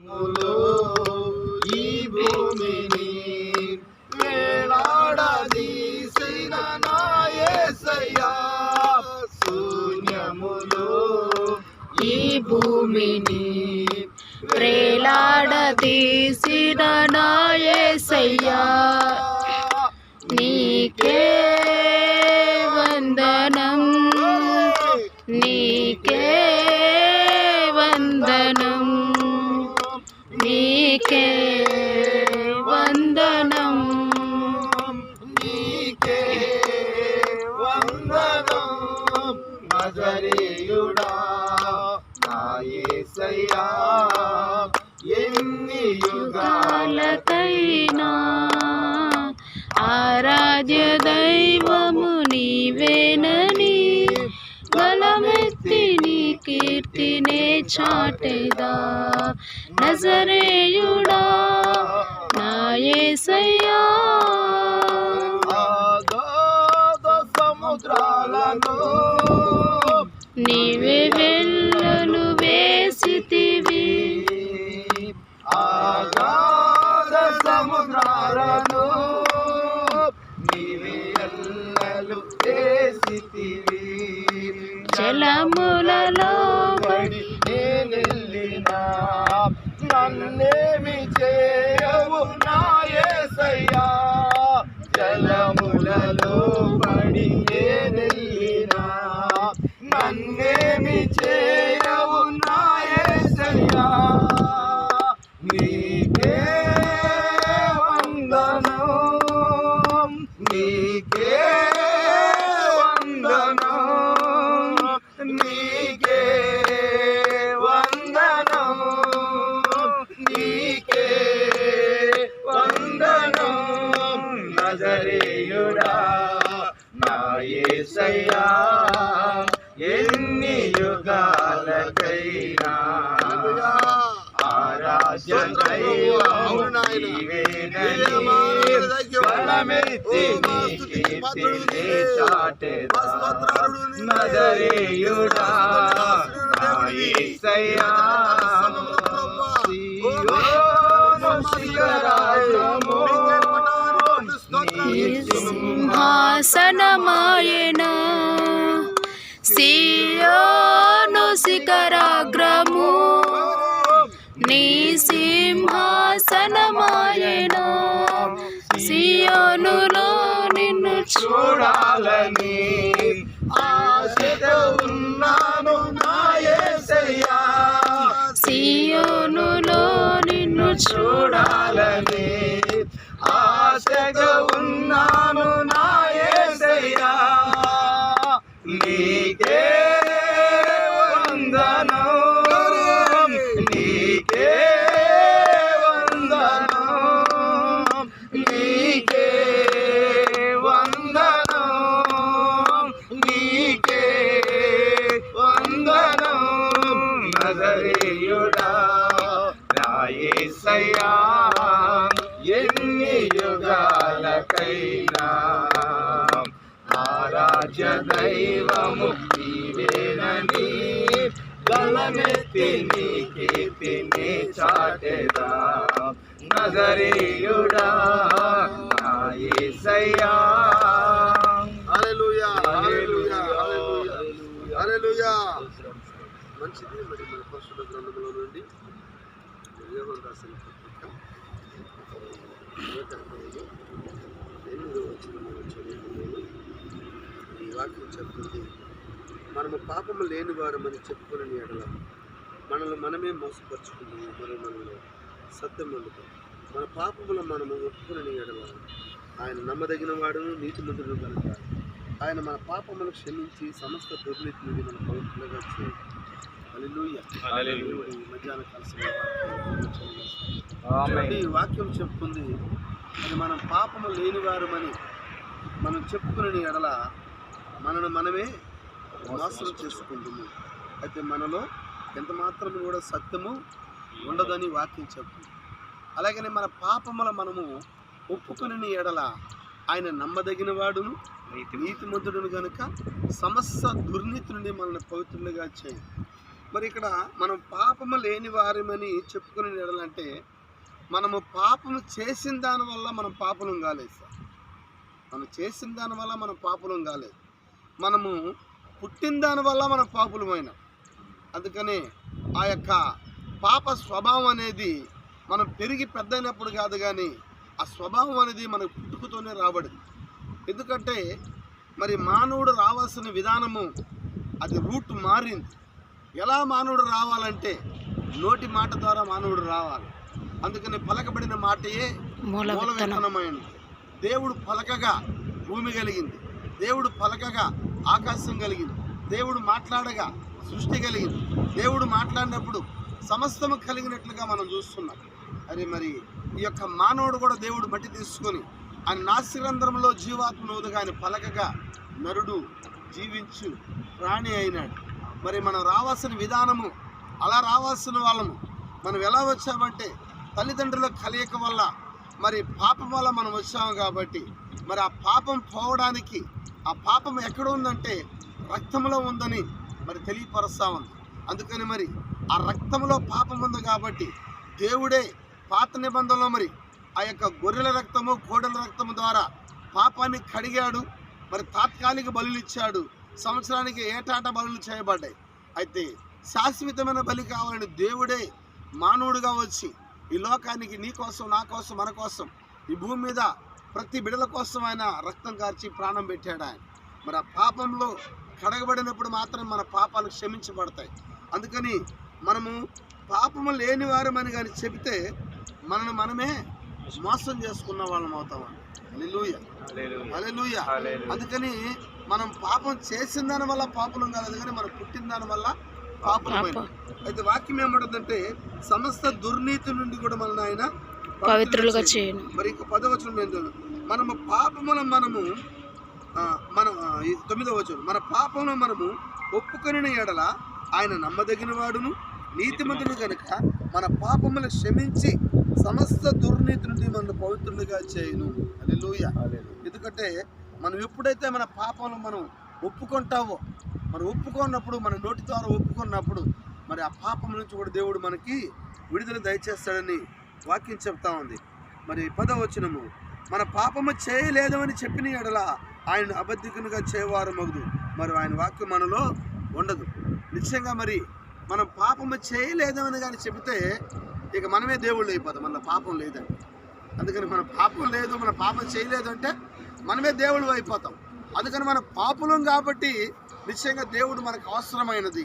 ఈ భూమిని వేలాడదీసిన నా యేసయ్యా, శూన్యములో ఈ భూమిని వేలాడదీసిన నా యేసయ్యా, నీకే వందనం, నీకే వందనం, నీకే వందనం, నీకే వందనం. నజరేయుడా నా యేసయ్యా, ఎన్ని యుగాలకైనా ఆరాధ్య దైవము నీవేనని గలమెత్తి నీ కీర్తినే చాటెదా. నజరేయుడా నా యేసయ్యా, అగాధ సముద్రాలను నీవే వెళ్ళలు వేసితివి, అగాధ సముద్రాలను నీవే ఎల్లలు వేసితివి. జలములలో పడి నేనెళ్ళినా నన్నేమి చేయవు నా యేసయ్యా, జలములలో పడి నేనెళ్ళినా నన్నేమి చేయవు నా యేసయ్యా, నీకే వందనం, నీకే వందనం, నీకే వందనం, నీకే వందనం. నజరేయుడా నా యేసయ్యా, ఎన్ని యుగాలకైనా ఆరాధ్య దైవము నీవేనని బలమెత్తి నీ కీర్తిని చాటెదా. నజరేయుడా నా యేసయ్యా, సియోను శిఖరాగ్రము నీ సింహాసనమాయెనా, సియోను శిఖరాగ్రము నీ సింహాసనమాయెనా, సియోనులో నిన్ను చూడాలని ఆశతో ఉన్నాను నా యేసయ్యా, సియోనులో నిన్ను చూడాలని ఆశతో ఉన్నాను నా యేసయ్యా, నీకే వందనం, నీకే వందనం, నీకే వందనం, నీకే వందనం. నజరేయుడా నా యేసయ్యా, ఎన్ని యుగాలకైనా ఆరాధ్య దైవము నీవేనని గలమెత్తి నీ కీర్తిని చాటెదా. నజరేయుడా నా యేసయ్యా. హల్లెలూయా, హల్లెలూయా, హల్లెలూయా. మంచిది. మరి మన పరిశుద్ధ గ్రంథంలో నుండి యోహాను రాసిన పత్రిక 8వ వచనంలో చదువుకున్నాను. ఈ వాక్యం చెప్తుంది, మనము పాపము లేని వారమని చెప్పుకుని ఎడల మనల్ని మనమే మోసపరుచుకుంటున్నాము, మరి మనలో సత్యం అందుతాం. మన పాపములు మనము ఒప్పుకుని ఎడల ఆయన నమ్మదగిన వాడును నీతిమంతుడు కనుక ఆయన మన పాపములు క్షమించి సమస్త దుర్నీతి నుండి మన పవిత్రులుగా చేయాలి. హల్లెలూయా. మధ్యాహ్న కాలం ఈ వాక్యం చెప్తుంది, అది మనం పాపము లేని వారమని మనం చెప్పుకుని ఎడల మనను మనమే మోసం చేసుకుంటుంది. అయితే మనలో ఎంత మాత్రం కూడా సత్యము ఉండదని వాక్యం చెప్తుంది. అలాగనే మన పాపముల మనము ఒప్పుకుని ఎడల ఆయన నమ్మదగిన వాడును నీతిమంతుడును కనుక సమస్త దుర్నీతి నుండి మనల్ని పవిత్రులుగా చేయి. మరి ఇక్కడ మనం పాపము లేని వారమని చెప్పుకునే ఎడలంటే మనము పాపము చేసిన దానివల్ల మనం పాపలం కాలేదు సార్. మనం చేసిన దానివల్ల మనం పాపలం కాలేదు, మనము పుట్టిన దానివల్ల మనం పాపులమైన. అందుకనే ఆ యొక్క పాప స్వభావం అనేది మనం పెరిగి పెద్దయినప్పుడు కాదు, కానీ ఆ స్వభావం అనేది మనకు పుట్టుకతోనే రాబడింది. ఎందుకంటే మరి మానవుడు రావాల్సిన విధానము అది రూట్ మారింది. ఎలా మానవుడు రావాలంటే నోటి మాట ద్వారా మానవుడు రావాలి. అందుకని పలకబడిన మాటయే మూల విత్తనమైంది. దేవుడు పలకగా భూమి కలిగింది, దేవుడు పలకగా ఆకాశం కలిగింది, దేవుడు మాట్లాడగా సృష్టి కలిగింది. దేవుడు మాట్లాడినప్పుడు సమస్తము కలిగినట్లుగా మనం చూస్తున్నాం. అరే మరి ఈ యొక్క మానవుడు కూడా దేవుడు మట్టి తీసుకొని ఆయన నాసిరంధ్రంలో జీవాత్మను ఊదగా ఆయన పలకగా నరుడు జీవించు ప్రాణి అయినాడు. మరి మనం రావాల్సిన విధానము అలా రావాల్సిన వాళ్ళము మనం ఎలా వచ్చామంటే తల్లిదండ్రుల కలయిక వల్ల, మరి పాపం వల్ల మనం వచ్చాము. కాబట్టి మరి ఆ పాపం పోవడానికి, ఆ పాపం ఎక్కడ ఉందంటే రక్తంలో ఉందని మరి తెలియపరుస్తా ఉంది. అందుకని మరి ఆ రక్తంలో పాపం ఉంది కాబట్టి దేవుడే పాత నిబంధనలో మరి ఆ యొక్క గొర్రెల రక్తము కోడెల రక్తము ద్వారా పాపాన్ని కడిగాడు. మరి తాత్కాలిక బలులు ఇచ్చాడు, సంవత్సరానికి ఏటాట బలులు చేయబడ్డాయి. అయితే శాశ్వతమైన బలి కావాలని దేవుడే మానవుడిగా వచ్చి ఈ లోకానికి నీ కోసం, నా కోసం, మన కోసం, ఈ భూమి మీద ప్రతి బిడల కోసం ఆయన రక్తం కార్చి ప్రాణం పెట్టాడు ఆయన. మరి ఆ పాపంలో కడగబడినప్పుడు మాత్రం మన పాపాలు క్షమించబడతాయి. అందుకని మనము పాపము లేని వారమని కానీ చెబితే మనల్ని మనమే మోసం చేసుకున్న వాళ్ళం అవుతామండి. హల్లెలూయా, హల్లెలూయా. అందుకని మనం పాపం చేసిన దాని వల్ల పాపలం కాలేదు, కానీ మనం పుట్టిన దాని వల్ల పాపలమైన. అయితే వాక్యం ఏమంటుందంటే సమస్త దుర్నీతి నుండి కూడా మనల్ని ఆయన పవిత్రులుగా చేయను. మరి ఇంక 10వ వచనం ఏంటంటే మనము పాపములను మనము 9వ వచనం మన పాపములను మనము ఒప్పుకొనిన ఎడల ఆయన నమ్మదగిన వాడును నీతిమంతుడు కనుక మన పాపములను క్షమించి సమస్త దుర్నీతి నుండి మనల్ని పవిత్రులుగా చేయను. హల్లెలూయా. ఎందుకంటే మనం ఎప్పుడైతే మన పాపములను మనం ఒప్పుకుంటావో, మనం ఒప్పుకున్నప్పుడు, మన నోటి ద్వారా ఒప్పుకున్నప్పుడు మరి ఆ పాపం నుంచి కూడా దేవుడు మనకి విడుదల దయచేస్తాడని వాక్యం చెప్తా ఉంది. మరి 10వ వచనము మన పాపము చేయలేదని చెప్పిన ఎడల ఆయన అబద్ధికునిగా చేయవారు మగుదు. మరి ఆయన వాక్యం మనలో ఉండదు. నిశ్చయంగా మరి మనం పాపము చేయలేదని కానీ చెబితే ఇక మనమే దేవుళ్ళు అయిపోతాం. మన పాపం లేదండి. అందుకని మన పాపం లేదు, మన పాపం చేయలేదు అంటే మనమే దేవుళ్ళు అయిపోతాం. అందుకని మన పాపులం కాబట్టి నిశ్చయంగా దేవుడు మనకు అవసరమైనది.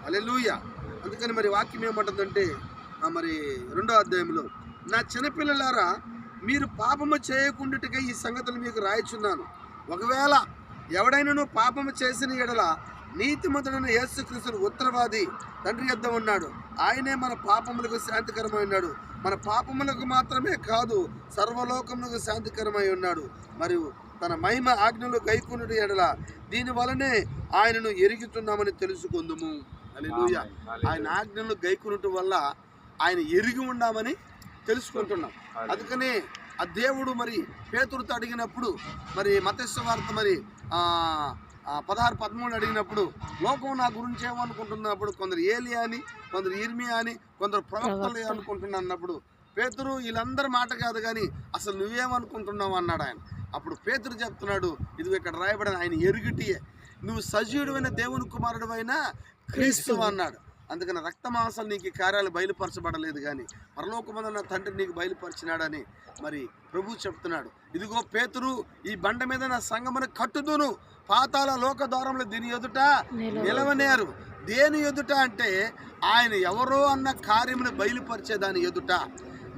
హల్లెలూయా. అందుకని మరి వాక్యం ఏమంటుందంటే మరి 2వ అధ్యాయంలో నా చిన్నపిల్లలారా మీరు పాపము చేయకుండాటిగా ఈ సంగతులు మీకు రాయిచున్నాను. ఒకవేళ ఎవడైనా పాపము చేసిన ఎడల నీతిమంతుడైన యేసుక్రీస్తు ఉత్తరవాది తండ్రి యొద్ద ఉన్నాడు. ఆయనే మన పాపములకు శాంతికరమై ఉన్నాడు. మన పాపములకు మాత్రమే కాదు సర్వలోకములకు శాంతికరమై ఉన్నాడు. మరియు తన మహిమ ఆజ్ఞలు గైకొనుడి ఎడల దీని వలనే ఆయనను ఎరుగుతున్నామని తెలుసుకుందుము. హల్లెలూయా. ఆయన ఆజ్ఞలు గైకొనుట వల్ల ఆయన ఎరిగి ఉన్నామని తెలుసుకుంటున్నాం. అందుకనే ఆ దేవుడు మరి పేతురుతో అడిగినప్పుడు, మరి మత్తయి సువార్త మరి 16-13 అడిగినప్పుడు లోకం నా గురించి ఏమనుకుంటున్నప్పుడు కొందరు ఏలియా అని, కొందరు ఇర్మియా అని, కొందరు ప్రవక్తలు అనుకుంటున్నా అన్నప్పుడు పేతురు వీళ్ళందరి మాట కాదు కానీ అసలు నువ్వేమనుకుంటున్నావు అన్నాడు ఆయన. అప్పుడు పేతురు చెప్తున్నాడు, ఇదిగో ఇక్కడ రాయబడిన ఆయన ఎరుగుటియే, నువ్వు సజీవుడైన దేవుని కుమారుడు క్రీస్తు అన్నాడు. అందుకని రక్తమాంసాలు నీకు ఈ కార్యాలు బయలుపరచబడలేదు, కానీ పరలోకమందున్న తండ్రి నీకు బయలుపరిచినాడని మరి ప్రభు చెప్తున్నాడు. ఇదిగో పేతురు ఈ బండ మీద నా సంగమును కట్టుదును, పాతాళ లోక ద్వారములు దీని ఎదుట నిలవనేరు. దేని ఎదుట అంటే ఆయన ఎవరో అన్న కార్యమును బయలుపరిచేదాని ఎదుట.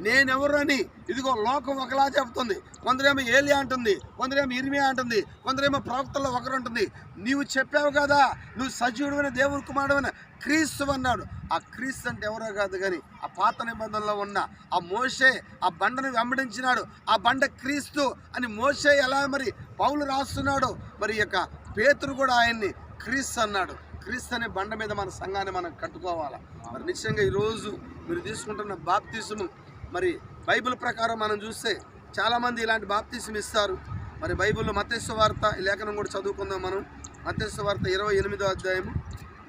నేనెవరు అని ఇదిగో లోకం ఒకలా చెప్తుంది. కొందరేమో ఏలియా అంటుంది, కొందరేమో ఇర్మియా అంటుంది, కొందరేమో ప్రవక్తల్లో ఒకరు ఉంటుంది. నీవు చెప్పావు కదా నువ్వు సజీవుడైన దేవుని కుమారుడైన క్రీస్తు అన్నాడు. ఆ క్రీస్తు అంటే ఎవరో కాదు కానీ ఆ పాత నిబంధనలో ఉన్న ఆ మోషే ఆ బండను వెంబడించినాడు. ఆ బండ క్రీస్తు అని మోషే ఎలా మరి పౌలు రాస్తున్నాడు, మరి యొక్క పేతురు కూడా ఆయన్ని క్రీస్తు అన్నాడు. క్రీస్తు అనే బండ మీద మన సంఘాన్ని మనం కట్టుకోవాలి. మరి నిశ్చయంగా ఈరోజు మీరు తీసుకుంటున్న బాప్తిసము మరి బైబిల్ ప్రకారం మనం చూస్తే చాలామంది ఇలాంటి బాప్తిసం ఇస్తారు. మరి బైబిల్లో మత్తయి సువార్త ఈ లేఖనం కూడా చదువుకుందాం మనం. మత్తయి సువార్త 28వ అధ్యాయము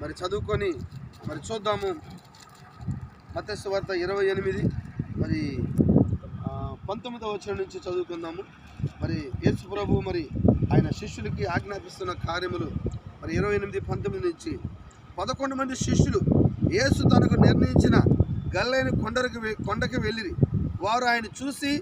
మరి చదువుకొని మరి చూద్దాము. మత్తయి సువార్త 28 మరి 19వ వచనం నుంచి చదువుకుందాము. మరి యేసు ప్రభు మరి ఆయన శిష్యులకి ఆజ్ఞాపిస్తున్న కార్యములు మరి 28:19 నుంచి 11 మంది శిష్యులు యేసు తనకు నిర్ణయించిన గల్లైన కొండకి వెళ్ళిరి. వారు ఆయన చూసి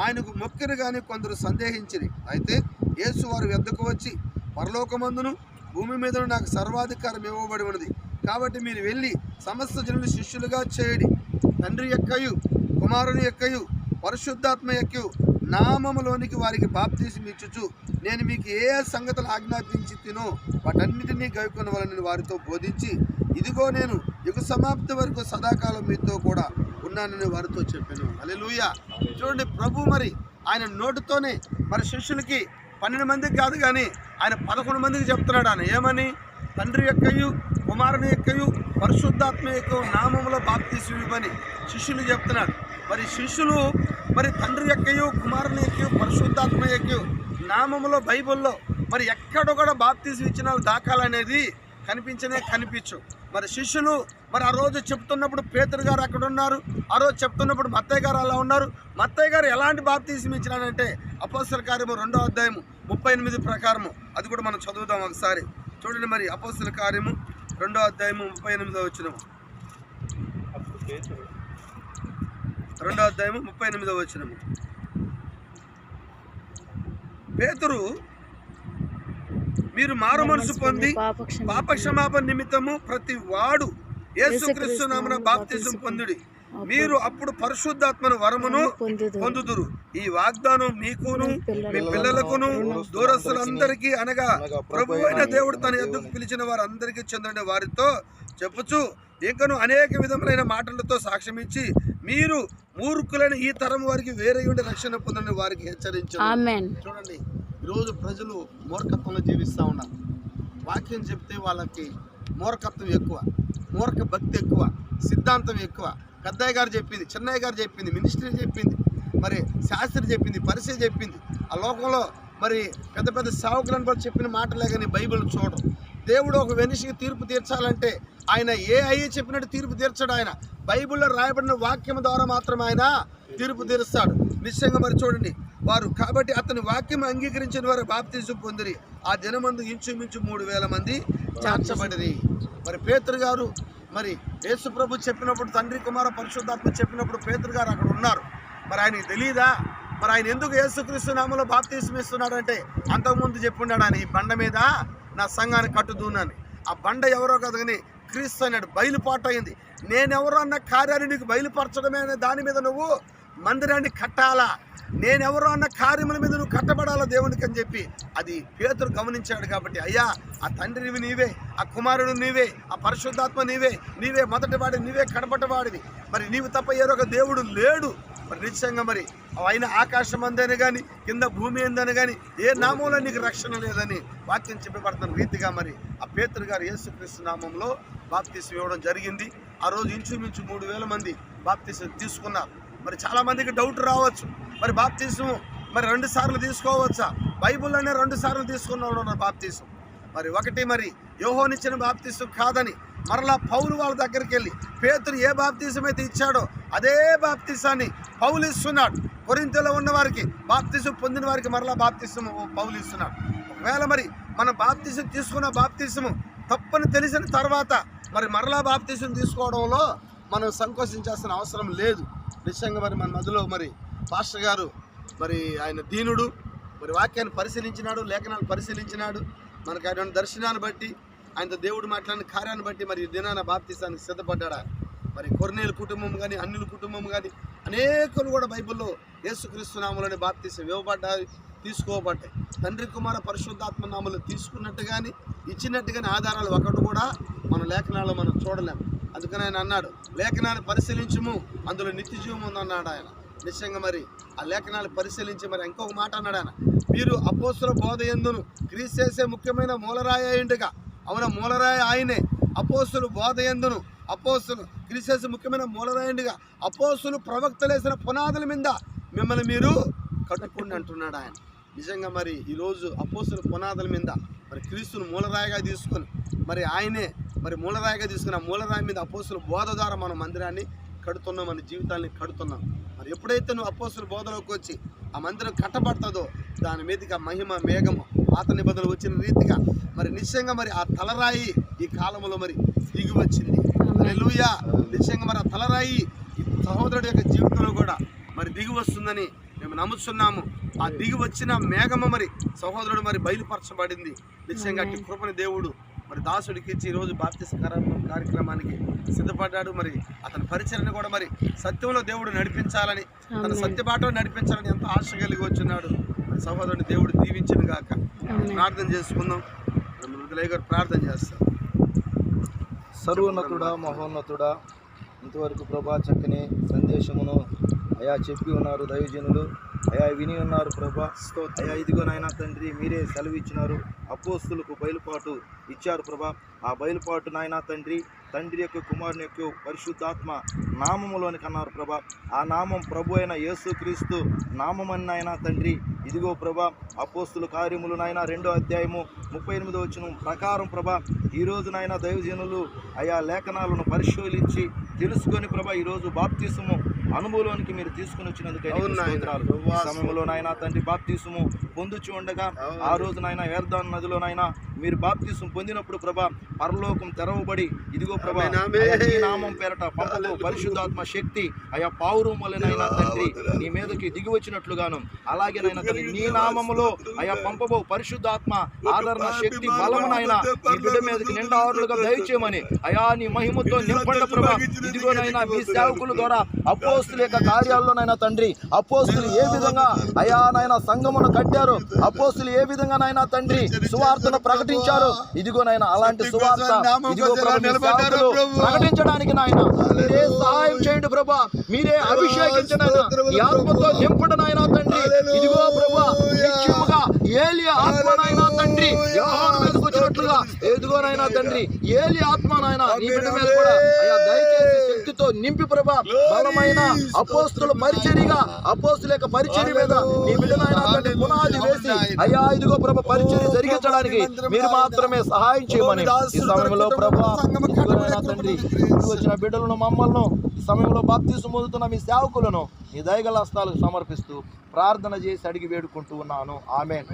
ఆయనకు మొక్కిరు గాని కొందరు సందేహించిరి. అయితే యేసు వారి వద్దకు వచ్చి, పరలోకమందును భూమి మీదను నాకు సర్వాధికారం ఇవ్వబడి ఉన్నది, కాబట్టి మీరు వెళ్ళి సమస్త జనులు శిష్యులుగా చేయడి. తండ్రి యొక్కయు కుమారుని యొక్కయు పరిశుద్ధాత్మ యొక్కయు నామములోనికి వారికి బాప్తీసం ఇచ్చుచు నేను మీకు ఏ సంగతులు ఆజ్ఞాపించి తినో వాటన్నిటినీ గైకొనవలనని వారితో బోధించి, ఇదిగో నేను యుగ సమాప్తి వరకు సదాకాలం మీతో కూడా ఉన్నానని వారితో చెప్పాను. హల్లెలూయా. చూడండి, ప్రభు మరి ఆయన నోటితోనే మరి శిష్యులకి 12 మందికి కాదు కానీ ఆయన 11 మందికి చెప్తున్నాడు. ఆయన ఏమని? తండ్రి యొక్కయు కుమారుని యొక్కయు పరిశుద్ధాత్మ యొక్క నామములో బాప్తీసం ఇవ్వని శిష్యులు చెప్తున్నాడు. మరి శిష్యులు మరి తండ్రి యొక్కయు కుమారుని యొక్కయు పరిశుద్ధాత్మ యొక్క నామములో బైబిల్లో మరి ఎక్కడ కూడా బాప్తీసం ఇచ్చిన దాఖలనేది కనిపించు. మరి శిష్యులు మరి ఆ రోజు చెప్తున్నప్పుడు పేతురు గారు అక్కడ ఉన్నారు, ఆ రోజు చెప్తున్నప్పుడు మత్తయ్య గారు అలా ఉన్నారు. మత్తయ్య గారు ఎలాంటి బాప్తీసం ఇచ్చినాడంటే అపోస్తల కార్యము 2వ అధ్యాయము 38 ప్రకారము. అది కూడా మనం చదువుదాం ఒకసారి. చూడండి, మరి అపోస్తల కార్యము 2వ అధ్యాయము 38వ వచనం. 2వ అధ్యాయము 38వ వచనము. పేతురు, మీరు మారు మనసు పొంది పాపక్షమాపణ నిమిత్తము ప్రతి వాడు యేసుక్రీస్తు నామమున బాప్తిసం పొందుడి, మీరు అప్పుడు పరిశుద్ధాత్మను వరమును పొందుదురు. ఈ వాగ్దానం మీకును మీ పిల్లలకును దూరస్తులందరికీ అనగా ప్రభువైన దేవుడు తన యొద్దకు పిలిచిన వారందరికీ చెందని వారితో చెప్పుచు ఇంకను అనేక విధములైన మాటలతో సాక్ష్యమిచ్చి, మీరు మూర్ఖులైన ఈ తరం వారికి వేరే ఉండి రక్షణ పొందని వారికి హెచ్చరించారు. చూడండి, ఈరోజు ప్రజలు మూర్ఖత్వంలో జీవిస్తూ ఉన్నారు. వాక్యం చెప్తే వాళ్ళకి మూర్ఖత్వం ఎక్కువ, మూర్ఖ భక్తి ఎక్కువ, సిద్ధాంతం ఎక్కువ. పెద్దయ్య గారు చెప్పింది, చిన్నయ్య గారు చెప్పింది, మినిస్ట్రీ చెప్పింది, మరి శాస్త్రి చెప్పింది, పరిచయం చెప్పింది. ఆ లోకంలో మరి పెద్ద పెద్ద సేవకులను బట్టి చెప్పిన మాటలే కానీ బైబిల్ చూడడం. దేవుడు ఒక మనిషికి తీర్పు తీర్చాలంటే ఆయన ఏ అయ్యి చెప్పినట్టు తీర్పు తీర్చాడు. ఆయన బైబిల్లో రాయబడిన వాక్యం ద్వారా మాత్రమే ఆయన తీర్పు తీరుస్తాడు. నిశ్చయంగా మరి చూడండి, వారు కాబట్టి అతని వాక్యం అంగీకరించిన వారు బాప్తిసం పొందిరి. ఆ దినమందు ఇంచుమించు 3000 మంది చేర్చబడిరి. మరి పేతురు గారు మరి యేసు ప్రభు చెప్పినప్పుడు, తండ్రి కుమార పరిశుద్ధాత్మ చెప్పినప్పుడు పేతురు గారు అక్కడ ఉన్నారు. మరి ఆయనకి తెలియదా? మరి ఆయన ఎందుకు యేసుక్రీస్తు నామములో బాప్తిసం ఇస్తున్నాడు అంటే, అంతకుముందు చెప్పున్నాడు ఆయన, ఈ బండ మీద నా సంఘాన్ని కట్టుదునని. ఆ బండ ఎవరో కదా కానీ క్రీస్తు అన్నాడు. బయలుపాటు అయింది. నేనెవరో అన్న కార్యాన్ని నీకు బయలుపరచడమే అనే దాని మీద నువ్వు మందిరాన్ని కట్టాలా, నేనెవరో అన్న కార్యముల మీద నువ్వు కట్టబడాలా దేవునికి అని చెప్పి అది పేతురు గమనించాడు. కాబట్టి అయ్యా, ఆ తండ్రివి నీవే, ఆ కుమారుడు నీవే, ఆ పరిశుద్ధాత్మ నీవే, నీవే మొదటి వాడివి, నీవే కడపటవాడివి, మరి నీవు తప్ప ఏరొక దేవుడు లేడు. మరి నిశ్చయంగా మరి ఆయన ఆకాశం అందని కానీ కింద భూమి అందని కానీ ఏ నామంలో నీకు రక్షణ లేదని వాక్యం చెప్పబడుతున్న రీతిగా మరి ఆ పేతురు గారు యేసుక్రీస్తు నామంలో బాప్తిసం ఇవ్వడం జరిగింది. ఆ రోజు ఇంచుమించు 3000 మంది బాప్తిసం తీసుకున్నారు. మరి చాలామందికి డౌట్ రావచ్చు, మరి బాప్తిసం మరి 2 సార్లు తీసుకోవచ్చా? బైబిల్లోనే 2 సార్లు తీసుకున్నాడు ఉన్నారు బాప్తిసం. మరి ఒకటి మరి యోహోనిచ్చిన బాప్తిసం కాదని మరలా పౌలు వాళ్ళ దగ్గరికి వెళ్ళి పేతురు ఏ బాప్తిసం అయితే ఇచ్చాడో అదే బాప్తిసాన్ని పౌలు ఇస్తున్నాడు. కొరింథీలో ఉన్న వారికి బాప్తిసం పొందిన వారికి మరలా బాప్తిసం పౌలు ఇస్తున్నాడు. ఒకవేళ మరి మన బాప్తిసం తీసుకున్న బాప్తిసము తప్పని తెలిసిన తర్వాత మరి మరలా బాప్తిసం తీసుకోవడంలో మనం సంకోచించాల్సిన అవసరం లేదు. నిశ్చయంగా మరి మన మధ్యలో మరి పాస్టర్ గారు మరి ఆయన దీనుడు, మరి వాక్యాన్ని పరిశీలించినాడు, లేఖనాలు పరిశీలించినాడు. మనకు ఆయన దర్శనాన్ని బట్టి, ఆయనతో దేవుడు మాట్లాడిన కార్యాన్ని బట్టి మరి దినాన బాప్తిసానికి సిద్ధపడ్డా. మరి కొర్నేలు కుటుంబం కానీ, అన్యుల కుటుంబం కానీ అనేకులు కూడా బైబిల్లో యేసుక్రీస్తు నామములోనే బాప్తిసం ఇవ్వబడ్డాయి, తీసుకోబడ్డాయి. తండ్రి కుమార పరిశుద్ధాత్మ నామములు తీసుకున్నట్టు కానీ ఇచ్చినట్టు కానీ ఆధారాలు ఒకటి కూడా మన లేఖనాల్లో మనం చూడలేము. అందుకని ఆయన అన్నాడు, లేఖనాన్ని పరిశీలించుము, అందులో నిత్య జీవం ఉందన్నాడు ఆయన. నిశ్చయంగా మరి ఆ లేఖనాలు పరిశీలించి మరి ఇంకొక మాట అన్నాడు ఆయన, మీరు అపోస్తుల బోధ యందును క్రీస్తు చేసే ముఖ్యమైన మూలరాయి అయ్యిండుగా. అవునా, మూలరాయి ఆయనే. అపోస్తులు బోధ యందును, అపోస్తులు క్రీస్తు చేసే ముఖ్యమైన మూలరాయిండుగా, అపోస్తులు ప్రవక్తలు వేసిన పునాదుల మీద మిమ్మల్ని మీరు కట్టుకోండి అంటున్నాడు ఆయన. నిజంగా మరి ఈరోజు అపోస్తుల పునాదుల మీద మరి క్రీస్తును మూలరాయిగా తీసుకొని మరి ఆయనే మరి మూలరాయిగా తీసుకున్న మూలరాయి మీద అపోస్తుల బోధ ద్వారా మనం మందిరాన్ని కడుతున్నాం, మన జీవితాన్ని కడుతున్నాం. మరి ఎప్పుడైతే నువ్వు అపోస్తుల బోధలోకి వచ్చి ఆ మందిరం కట్టబడుతుందో దాని మీదకి మహిమ మేఘము పాత నిబంధనలు వచ్చిన రీతిగా మరి నిశ్చయంగా మరి ఆ తలరాయి ఈ కాలంలో మరి దిగి వచ్చింది. హల్లెలూయా. నిశ్చయంగా మరి ఆ తలరాయి ఈ సహోదరుడి యొక్క జీవితంలో కూడా మరి దిగి వస్తుందని మేము నమ్ముతున్నాము. ఆ దిగి వచ్చిన మేఘము మరి సహోదరుడు మరి బయలుపరచబడింది. నిశ్చయంగా అట్టి కృపని దేవుడు మరి దాసుడికి ఇచ్చి ఈరోజు బాప్తిస్మ కార్యక్రమానికి సిద్ధపడ్డాడు. మరి అతని పరిచయను కూడా మరి సత్యంలో దేవుడు నడిపించాలని, తన సత్యబాటలో నడిపించాలని ఎంతో ఆశ కలిగి వచ్చున్నాడు. మరి సహోదరుని దేవుడు దీవించను గాక. ప్రార్థన చేసుకుందాం. మృదులయ్య గారు ప్రార్థన చేస్తాం. సర్వోన్నతుడా, మహోన్నతుడా, ఇంతవరకు ప్రభా చక్కని సందేశమును అయా చెప్పి ఉన్నారు దైవజనులు, అయా విని ఉన్నారు ప్రభా. అయా ఇదిగో నాయనా తండ్రి, మీరే సెలవు ఇచ్చినారు, అపోస్తులకు బయలుపాటు ఇచ్చారు ప్రభా. ఆ బయలుపాటు నాయనా తండ్రి, తండ్రి యొక్క కుమారుని యొక్క పరిశుద్ధాత్మ నామములోనికి అన్నారు ప్రభా. ఆ నామం ప్రభు అయిన యేసుక్రీస్తు నామమని నాయనా తండ్రి, ఇదిగో ప్రభా అపోస్తుల కార్యములు నాయన 2వ అధ్యాయము 38వ వచనం ప్రకారం ప్రభా ఈరోజు నాయన దైవజనులు అయా లేఖనాలను పరిశోధించి తెలుసుకొని ప్రభా ఈరోజు బాప్తిసము అనుభవంలోనికి మీరు తీసుకుని వచ్చినందుకు సమయంలో నాయన తండ్రి బాప్తిసము పొందుచు ఉండగా ఆ రోజు నాయన యోర్దాను నదిలో నాయన మీరు బాప్తిసం పొందినప్పుడు ప్రభా పరలోకం తెరవబడి ఇదిగో ప్రభా నీ నామం పేరట పంపబో పరిశుద్ధాత్మ శక్తి అయా పావురం వలెనైనా తండ్రి నీ మీదకి దిగి వచ్చినట్లుగాను, అలాగే నాయన తండ్రి నీ నామములో అయా పంపబో పరిశుద్ధాత్మ ఆదరణ శక్తి బలమునైనా నీ బిడ్డ మీదకి నిండారులుగా దయచేయమని అయా నీ మహిమతో నింపండి ప్రభా. ఇదిగోనైనా మీ సేవకుల ద్వారా అపోస్తుల యొక్క కార్యాల్లోనైనా తండ్రి అపోస్తులు ఏ విధంగా అయా నాయన సంఘమును కట్టారు, అపోస్తులు ఏ విధంగా నాయన తండ్రి సువార్తను ప్రకటించారు, ఇదిగోనైనా అలాంటి సువార్త ఇదిగో సేవకులు ప్రకటించడానికి నాయన మీరే సహాయం చేయండి ప్రభా. మీరే అభిషేకించండి ఈ ఆత్మతో నింపండి నాయన తండ్రి. ఇదిగో ప్రభా నిత్యముగా ఏలియా ఆత్మ నాయన తండ్రి యోహాను మీదకి వచ్చినట్లుగా ఎదుగోనైనా తండ్రి ఏలి ఆత్మ నాయన నీ బిడ్డ మీద కూడా అయా దయచేసి శక్తితో నింపి ప్రభా బలమైన అపోస్తుల పరిచర్యగా అపోస్తుల యొక్క పరిచర్య మీద నీ బిడ్డ నాయన తండ్రి పునాది వేసి అయ్యా ఇదిగో ప్రభా పరిచర్య జరిగించడానికి మీరు మాత్రమే సహాయం చేయమని ఈ సమయంలో ప్రభా తండ్రి వచ్చిన బిడ్డలను మమ్మల్ని ఈ సమయంలో బాప్తిసం పొందుతున్న మీ సేవకులను నీ దయగల హస్తాలకు సమర్పిస్తూ ప్రార్థన చేసి అడిగి వేడుకుంటూ ఉన్నాను. ఆమేన్.